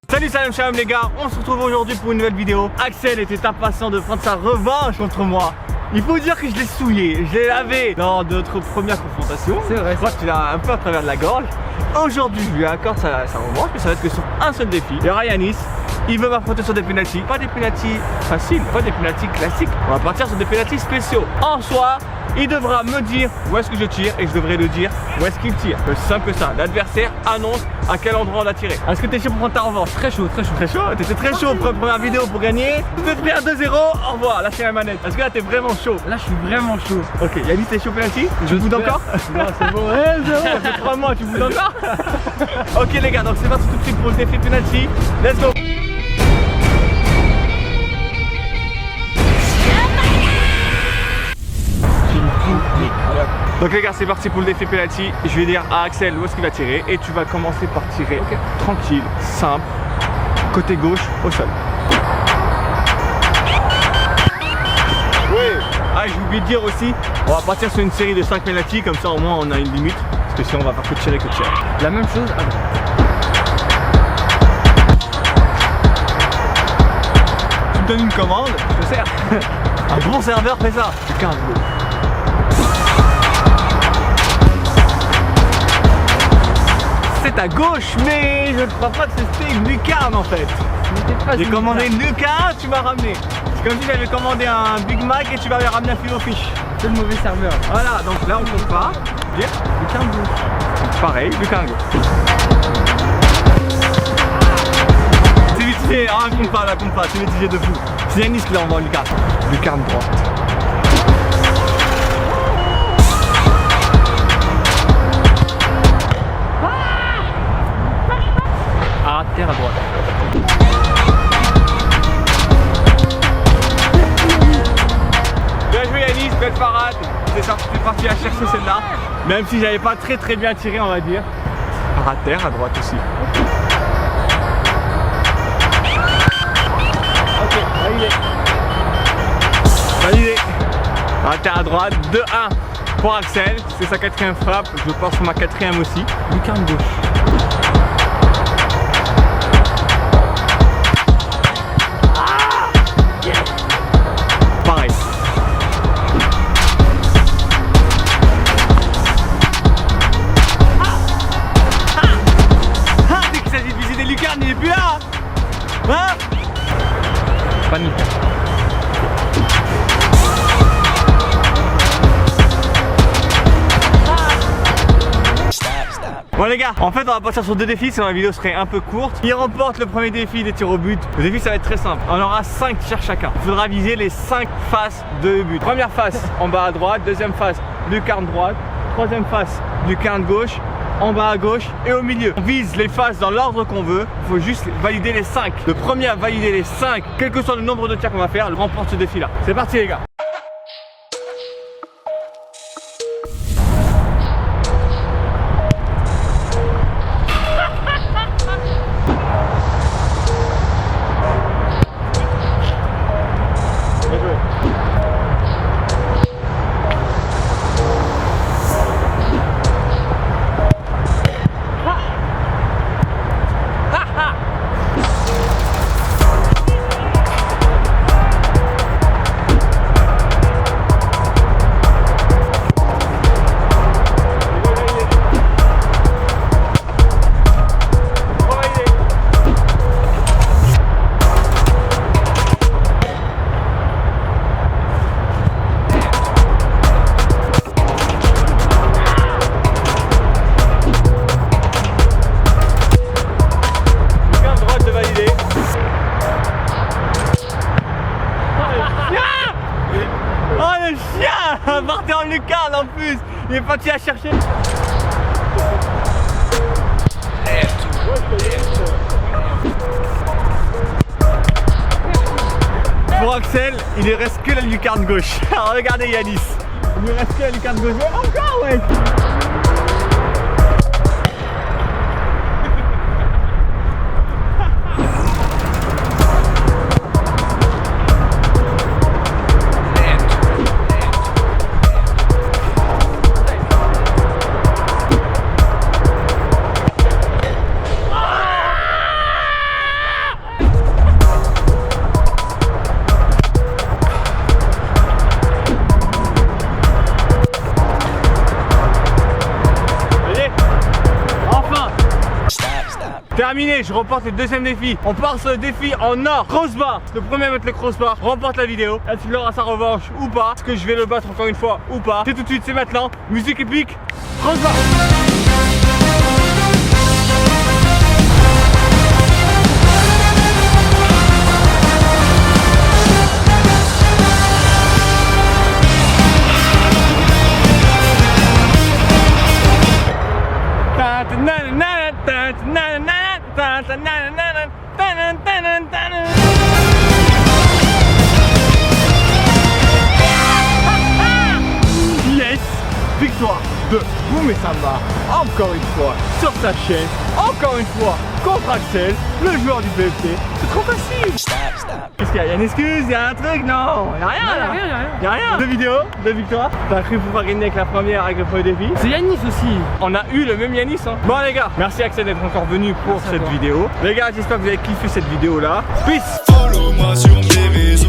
Salut, salam shalom les gars, on se retrouve aujourd'hui pour une nouvelle vidéo. Axel était impatient de prendre sa revanche contre moi. Il faut dire que je l'ai souillé, je l'ai lavé lors de notre première confrontation. C'est vrai. Moi tu l'as un peu à travers de la gorge. Aujourd'hui je lui accorde sa revanche, mais ça va être que sur un seul défi. Il y aura Yanis, il veut m'affronter sur des pénaltys. Pas des pénaltys faciles, pas des pénaltys classiques. On va partir sur des pénaltys spéciaux. En soi, il devra me dire où est-ce que je tire et je devrais le dire où est-ce qu'il tire. C'est simple que ça. L'adversaire annonce à quel endroit on a tiré. Est-ce que t'es chaud pour prendre ta revanche? Très chaud, très chaud. Très chaud? T'étais très chaud pour la première vidéo pour gagner. T'es prêt à 2-0. Au revoir, lâchez la manette. Est-ce que là t'es vraiment chaud? Là je suis vraiment chaud. Ok, Yanis, t'es chaud penalty? Tu boudes encore? Non, c'est bon. Ouais, Ça fait 3 mois, tu boudes encore? Ok les gars, donc c'est parti tout de suite pour le défi penalty. Let's go. Donc les gars, c'est parti pour le défi penalty. Je vais dire à Axel où est-ce qu'il va tirer et tu vas commencer par tirer tranquille, simple, côté gauche au sol. Oui. Ah, j'ai oublié de dire aussi, on va partir sur une série de 5 penalty, comme ça au moins on a une limite, parce que sinon on va faire que tirer que tirer. La même chose à droite. Tu me donnes une commande, je te sers. Un bon serveur fait ça. C'est 15 euros. C'est à gauche, mais je ne crois pas que c'était une lucarne en fait. J'ai commandé une lucarne, tu m'as ramené. C'est comme si j'avais commandé un Big Mac et tu m'avais ramené un filet fish. C'est le mauvais serveur. Voilà, donc là on compte pas. Dire lucarne gauche. Pareil, lucarne gauche. C'est mitigé, ah compte pas, là compte pas, c'est mitigé de fou. C'est Yanis qui l'a envoyé en lucarne. Lucarne droite. Terre à droite. Bien joué Yanis, belle parade. C'est parti à chercher celle-là. Même si j'avais pas très bien tiré on va dire. À terre à droite aussi. Ok, validé. Validé. À terre à droite, 2-1 pour Axel. C'est sa 4e frappe. Je pense sur ma 4e aussi. Lucarne gauche. Pareil. Dès qu'il s'agit de viser des lucarnes, il est plus là. Hein? Panique. Bon les gars, en fait on va partir sur 2 défis, sinon la vidéo serait un peu courte. Qui remporte le premier défi des tirs au but? Le défi ça va être très simple, on aura 5 tirs chacun. Il faudra viser les 5 faces de but. Première face en bas à droite, deuxième face lucarne droite, troisième face lucarne gauche, en bas à gauche et au milieu. On vise les faces dans l'ordre qu'on veut, il faut juste valider les 5. Le premier à valider les 5, quel que soit le nombre de tirs qu'on va faire, remporte ce défi là. C'est parti les gars. Partez en lucarne en plus. Il est parti à chercher. Pour Axel, il ne reste que la lucarne gauche. Alors regardez Yanis. Il ne reste que la lucarne gauche. Mais encore ouais. Terminé, je remporte le deuxième défi. On part sur le défi en or. Crossbar. Le premier à mettre le crossbar remporte la vidéo. Est-ce qu'il aura sa revanche ou pas? Est-ce que je vais le battre encore une fois ou pas? C'est tout de suite, c'est maintenant. Musique épique. Crossbar. Yes! Victoire de Boum et Samba, encore une fois, sur sa chaîne, encore une fois, contre Axel, le joueur du PFT. C'est trop facile! Qu'est-ce qu'il y a? Il y a une excuse? Il y a un truc? Non! Il y a rien là! Il y a rien! Deux vidéos, deux victoires. T'as cru pouvoir gagner avec la première, avec le premier défi. C'est Yanis aussi. On a eu le même Yanis hein. Bon les gars, merci Axel d'être encore venu pour cette vidéo. Les gars, j'espère que vous avez kiffé cette vidéo là. Peace! Follow-moi sur mes réseaux.